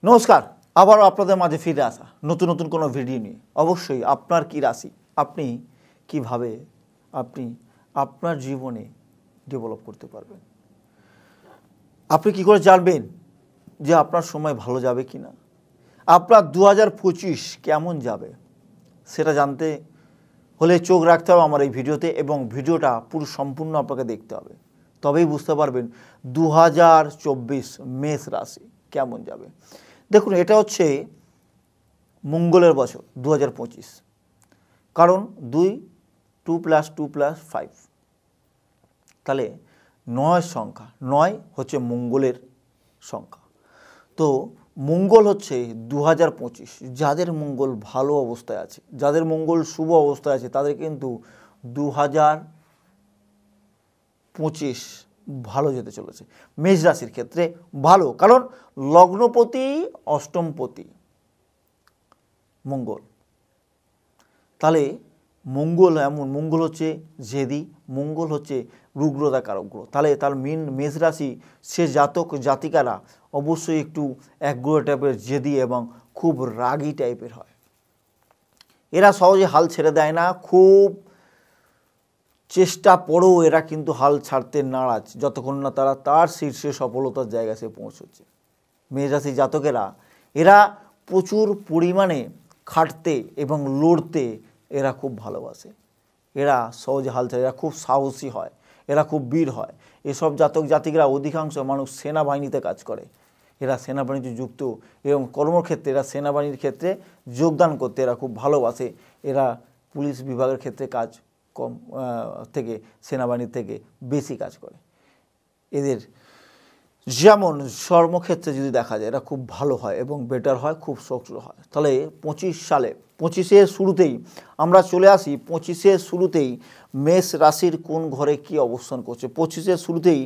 নমস্কার, আবারও আপনাদের মাঝে ফিরে আসা নতুন নতুন কোনো ভিডিও নিয়ে। অবশ্যই আপনার কি রাশি, আপনি কিভাবে আপনি আপনার জীবনে ডেভেলপ করতে পারবেন, আপনি কি করে জানবেন যে আপনার সময় ভালো যাবে কি না, আপনার 2025 কেমন যাবে, সেটা জানতে হলে চোখ রাখতে হবে আমার এই ভিডিওতে এবং ভিডিওটা পুরো সম্পূর্ণ আপনাকে দেখতে হবে। তবেই বুঝতে পারবেন 2024 মেষ রাশি কেমন যাবে। দেখুন, এটা হচ্ছে মঙ্গলের বছর 2025, কারণ 2 + 2 + 5, তাহলে 9 সংখ্যা, 9 হচ্ছে মঙ্গলের সংখ্যা। তো মঙ্গল হচ্ছে 2025, যাদের মঙ্গল ভালো অবস্থায় আছে, যাদের মঙ্গল শুভ অবস্থায় আছে, তাদের কিন্তু 2025 ভালো যেতে চলেছে। মেষ রাশির ক্ষেত্রে ভালো, কারণ লগ্নপতি অষ্টমপতি মঙ্গল। তাহলে মঙ্গল এমন, মঙ্গল হচ্ছে জেদি, মঙ্গল হচ্ছে রুগ্রতা কারক গ্রহ। তাহলে তার মেষ রাশি সে জাতক জাতিকারা অবশ্যই একটু একগুঁড়ো টাইপের, জেদি এবং খুব রাগী টাইপের হয়। এরা সহজে হাল ছেড়ে দেয় না, খুব চেষ্টা পরেও এরা কিন্তু হাল ছাড়তে নারাজ, যতক্ষণ না তারা তার শীর্ষে সফলতার জায়গায় সে পৌঁছচ্ছে। মেষ রাশি জাতকেরা এরা প্রচুর পরিমাণে খাটতে এবং লড়তে এরা খুব ভালোবাসে। এরা সহজে হাল ছাড়ে, এরা খুব সাহসী হয়, এরা খুব বীর হয়। এসব জাতক জাতিকরা অধিকাংশ মানুষ সেনাবাহিনীতে কাজ করে, এরা সেনাবাহিনীতে যুক্ত এবং কর্মক্ষেত্রে এরা সেনাবাহিনীর ক্ষেত্রে যোগদান করতে এরা খুব ভালোবাসে। এরা পুলিশ বিভাগের ক্ষেত্রে কাজ কম থেকে সেনাবাহিনীর থেকে বেশি কাজ করে। এদের যেমন কর্মক্ষেত্রে যদি দেখা যায় এরা খুব ভালো হয় এবং বেটার হয়, খুব সক্রিয় হয়। তাহলে 25-এর শুরুতেই আমরা চলে আসি। 25-এর শুরুতেই মেষ রাশির কোন ঘরে কি অবস্থান করছে। 25-এর শুরুতেই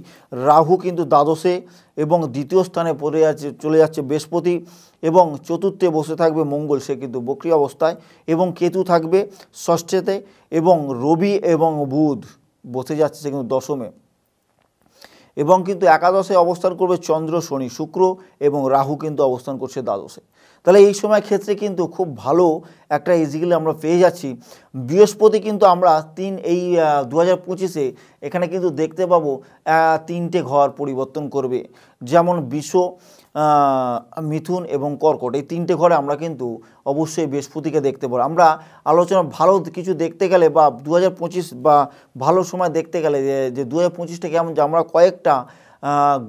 রাহু কিন্তু দ্বাদশে এবং দ্বিতীয় স্থানে চলে যাচ্ছে বৃহস্পতি, এবং চতুর্থে বসে থাকবে মঙ্গল, সে কিন্তু বক্রী অবস্থায়, এবং কেতু থাকবে ষষ্ঠেতে, এবং রবি এবং বুধ বসে যাচ্ছে সে কিন্তু দশমে, এবং কিন্তু একাদশে অবস্থান করবে চন্দ্র, শনি, শুক্র, এবং রাহু কিন্তু অবস্থান করছে দ্বাদশে। তাহলে এই সময় ক্ষেত্রে কিন্তু খুব ভালো একটা ইজিক্যালি আমরা পেয়ে যাচ্ছি। বৃহস্পতি কিন্তু আমরা 2025-এ এখানে কিন্তু দেখতে পাবো 3টে ঘর পরিবর্তন করবে, যেমন বৃষ, মিথুন এবং কর্কট, এই 3টে ঘরে আমরা কিন্তু অবশ্যই বৃহস্পতিকে দেখতে পাবো। আমরা আলোচনা ভালো কিছু দেখতে গেলে বা 2025 বা ভালো সময় দেখতে গেলে যে 2025টা কেমন, যে আমরা কয়েকটা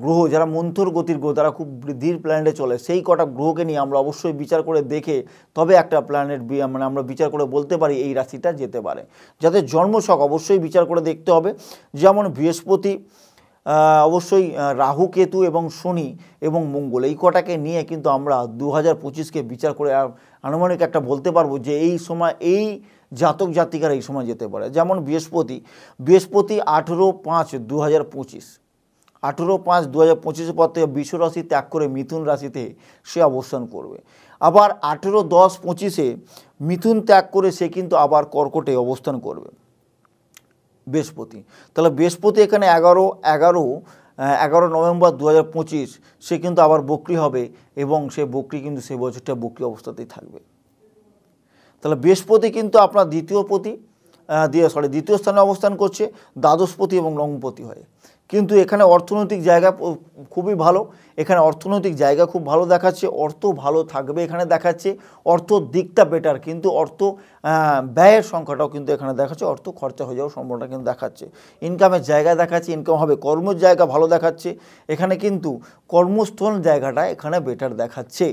গ্রহ যারা মন্থর গতির গ্রহ, তারা খুব ধীর প্ল্যানেটে চলে, সেই কটা গ্রহকে নিয়ে আমরা অবশ্যই বিচার করে দেখে তবে একটা প্ল্যানেট মানে আমরা বিচার করে বলতে পারি এই রাশিটা যেতে পারে। যাদের জন্মছক অবশ্যই বিচার করে দেখতে হবে, যেমন বৃহস্পতি, অবশ্যই রাহু, কেতু এবং শনি এবং মঙ্গল, এই কটাকে নিয়ে কিন্তু আমরা 2025কে বিচার করে আনুমানিক একটা বলতে পারবো যে এই সময় এই জাতক জাতিকারা এই সময় যেতে পারে। যেমন বৃহস্পতি 18/5/2025, 18/5/2025 পর থেকে বৃষ রাশি ত্যাগ করে মিথুন রাশিতে সে অবস্থান করবে। আবার 18/10/25-এ মিথুন ত্যাগ করে সে কিন্তু আবার কর্কটে অবস্থান করবে বৃহস্পতি। তাহলে বৃহস্পতি এখানে 11 নভেম্বর 2025 সে কিন্তু আবার বক্রী হবে, এবং সে বক্রী কিন্তু সে বছরটা বক্রী অবস্থাতেই থাকবে। তাহলে বৃহস্পতি কিন্তু আপনার দ্বিতীয় স্থানে অবস্থান করছে, দ্বাদশপতি এবং নবমপতি হয়ে। কিন্তু এখানে অর্থনৈতিক জায়গা খুবই ভালো, এখানে অর্থনৈতিক জায়গা খুব ভালো দেখাচ্ছে, অর্থ ভালো থাকবে এখানে দেখাচ্ছে, অর্থ দিকটা বেটার, কিন্তু অর্থ ব্যয়ের সংখ্যাটাও কিন্তু এখানে দেখাচ্ছে, অর্থ খরচা হয়ে যাওয়ার সম্ভাবনা কিন্তু দেখাচ্ছে। ইনকামের জায়গা দেখাচ্ছে, ইনকাম হবে, কর্মের জায়গা ভালো দেখাচ্ছে, এখানে কিন্তু কর্মস্থল জায়গাটা এখানে বেটার দেখাচ্ছে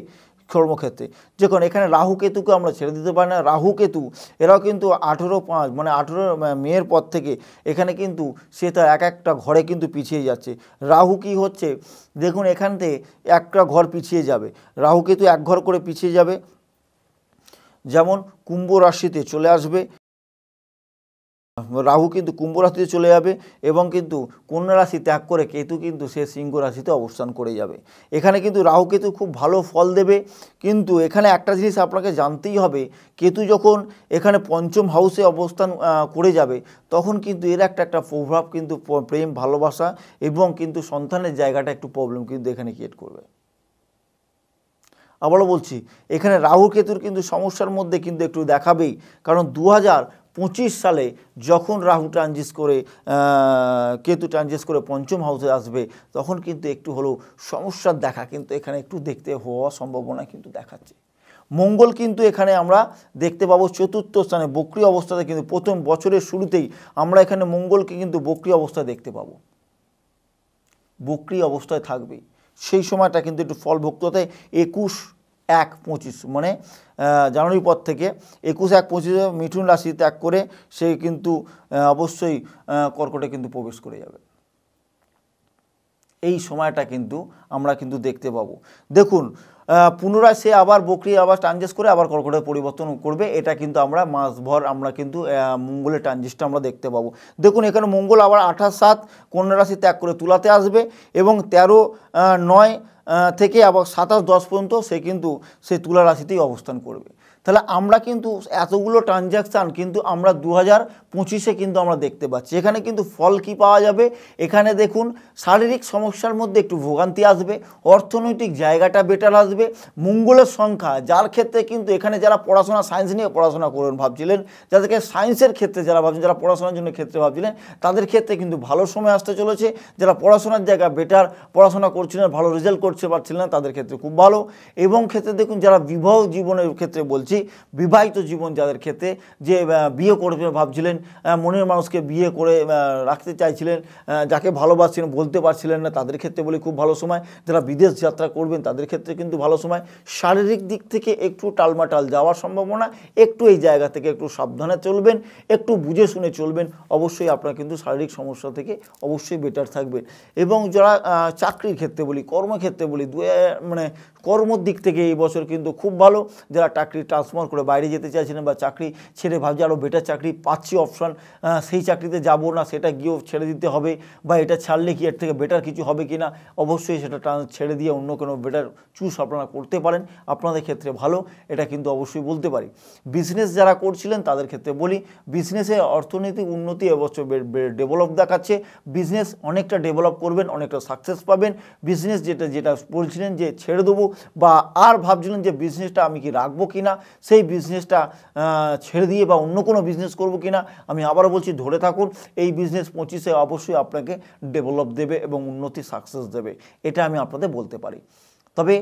কর্মক্ষেত্রে। যখন এখানে রাহু কেতুকে আমরা ছেড়ে দিতে পারি না, রাহু কেতু এরাও কিন্তু 18/5 মানে 18 মের পর থেকে এখানে কিন্তু সে তার একটা ঘরে কিন্তু পিছিয়ে যাচ্ছে। রাহু কি হচ্ছে দেখুন, এখান থেকে একটা ঘর পিছিয়ে যাবে, রাহু কেতু এক ঘর করে পিছিয়ে যাবে, যেমন কুম্ভ রাশিতে চলে আসবে, রাহু কিন্তু কুম্ভ রাশিতে চলে যাবে, এবং কিন্তু কন্যা রাশি ত্যাগ করে কেতু কিন্তু সে সিংহ রাশিতে অবস্থান করে যাবে। এখানে কিন্তু রাহু কেতু খুব ভালো ফল দেবে, কিন্তু এখানে একটা জিনিস আপনাকে জানতেই হবে, কেতু যখন এখানে পঞ্চম হাউসে অবস্থান করে যাবে তখন কিন্তু এর একটা প্রভাব কিন্তু প্রেম, ভালোবাসা এবং কিন্তু সন্তানের জায়গাটা একটু প্রবলেম কিন্তু এখানে ক্রিয়েট করবে। আবারও বলছি, এখানে রাহু কেতুর কিন্তু সমস্যার মধ্যে কিন্তু একটু দেখাবেই, কারণ 2025 সালে যখন রাহু ট্রানজিট করে কেতু ট্রানজিট করে পঞ্চম হাউসে আসবে, তখন কিন্তু একটু হলেও সমস্যার দেখা কিন্তু এখানে একটু দেখতে হওয়ার সম্ভাবনা কিন্তু দেখাচ্ছে। মঙ্গল কিন্তু এখানে আমরা দেখতে পাবো চতুর্থ স্থানে বক্রী অবস্থাতে, কিন্তু প্রথম বছরের শুরুতেই আমরা এখানে মঙ্গলকে কিন্তু বক্রী অবস্থায় দেখতে পাবো, বক্রী অবস্থায় থাকবেই। সেই সময়টা কিন্তু একটু ফলভুক্ততে 21/1/25 মানে জানুয়ারির পর থেকে 21/1/25 মিথুন রাশি ত্যাগ করে সে কিন্তু অবশ্যই কর্কটে কিন্তু প্রবেশ করে যাবে। এই সময়টা কিন্তু আমরা কিন্তু দেখতে পাবো। দেখুন পুনরায় সে আবার বক্রী আবার ট্রানজিট করে আবার কর্কটে পরিবর্তন করবে, এটা কিন্তু আমরা মাসভর আমরা কিন্তু মঙ্গলের ট্রানজিটটা আমরা দেখতে পাবো। দেখুন এখানে মঙ্গল আবার 28/7 কন্যা রাশি ত্যাগ করে তুলাতে আসবে এবং 13/9 থেকে আবার 27/10 পর্যন্ত সে কিন্তু সেই তুলা রাশিতেই অবস্থান করবে। তাহলে আমরা কিন্তু এতগুলো ট্রানজ্যাকশান কিন্তু আমরা 2025-এ কিন্তু আমরা দেখতে পাচ্ছি। এখানে কিন্তু ফল কি পাওয়া যাবে, এখানে দেখুন শারীরিক সমস্যার মধ্যে একটু ভোগান্তি আসবে, অর্থনৈতিক জায়গাটা বেটার আসবে, মঙ্গলের সংখ্যা যার ক্ষেত্রে কিন্তু এখানে যারা পড়াশোনা সায়েন্স নিয়ে পড়াশোনা করবেন ভাবছিলেন, যাদেরকে সায়েন্সের ক্ষেত্রে যারা ভাবছেন, যারা পড়াশোনার জন্য ক্ষেত্রে ভাবছিলেন, তাদের ক্ষেত্রে কিন্তু ভালো সময় আসতে চলেছে। যারা পড়াশোনার জায়গা বেটার পড়াশোনা করছিলেন, ভালো রেজাল্ট করতে পারছিলেন, তাদের ক্ষেত্রে খুব ভালো। এবং ক্ষেত্রে দেখুন যারা বিবাহ জীবনের ক্ষেত্রে বলছি, বিবাহিত জীবন যাদের ক্ষেত্রে যে বিয়ে করবে ভাবছিলেন, মনের মানুষকে বিয়ে করে রাখতে চাইছিলেন, যাকে ভালোবাসছিলেন বলতে পারছিলেন না, তাদের ক্ষেত্রে বলি খুব ভালো সময়। যারা বিদেশ যাত্রা করবেন তাদের ক্ষেত্রে কিন্তু ভালো সময়। শারীরিক দিক থেকে একটু টালমাটাল যাওয়ার সম্ভাবনা, একটু এই জায়গা থেকে একটু সাবধানে চলবেন, একটু বুঝে শুনে চলবেন, অবশ্যই আপনার কিন্তু শারীরিক সমস্যা থেকে অবশ্যই বেটার থাকবেন। এবং যারা চাকরির ক্ষেত্রে বলি, কর্মক্ষেত্রে বলি, মানে কর্মর দিক থেকে এই বছর কিন্তু খুব ভালো। যারা চাকরি ট্রান্সফার করে বাইরে যেতে চাইছিলেন বা চাকরি ছেড়ে ভাবছে আরও বেটার চাকরি পাচ্ছি অপশান, সেই চাকরিতে যাব না, সেটা গিয়েও ছেড়ে দিতে হবে, বা এটা ছাড়লে কি এর থেকে বেটার কিছু হবে কি না, অবশ্যই সেটা ছেড়ে দিয়ে অন্য কোনো বেটার চুজ আপনারা করতে পারেন, আপনাদের ক্ষেত্রে ভালো, এটা কিন্তু অবশ্যই বলতে পারি। বিজনেস যারা করছিলেন তাদের ক্ষেত্রে বলি, বিজনেসে অর্থনৈতিক উন্নতি এবছর ডেভেলপ দেখাচ্ছে, বিজনেস অনেকটা ডেভেলপ করবেন, অনেকটা সাকসেস পাবেন। বিজনেস যেটা বলছিলেন যে ছেড়ে দেবো বা আর ভাবছিলেন যে বিজনেসটা আমি কি রাখবো কি না, সেই বিজনেসটা ছেড়ে দিয়ে বা অন্য কোনো বিজনেস করবো কি না, আমি আবারও বলছি ধরে থাকুন, এই বিজনেস 25-এ অবশ্যই আপনাকে ডেভেলপ দেবে এবং উন্নতি সাকসেস দেবে, এটা আমি আপনাদের বলতে পারি। তবে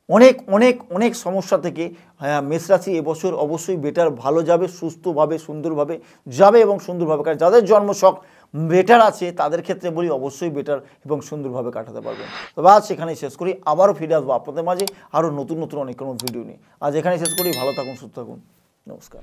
অনেক অনেক অনেক সমস্যা থেকে মেষ রাশি এবছর অবশ্যই বেটার ভালো যাবে, সুস্থভাবে সুন্দরভাবে যাবে এবং সুন্দরভাবে, কারণ যাদের জন্মছক বেটার আছে তাদের ক্ষেত্রে বলি অবশ্যই বেটার এবং সুন্দরভাবে কাটাতে পারবেন। তবে আজ সেখানেই শেষ করি, আবারও ফিরে আসবো আপনাদের মাঝে আরও নতুন নতুন অনেক কোনো ভিডিও নিয়ে। আজ এখানেই শেষ করি, ভালো থাকুন, সুস্থ থাকুন, নমস্কার।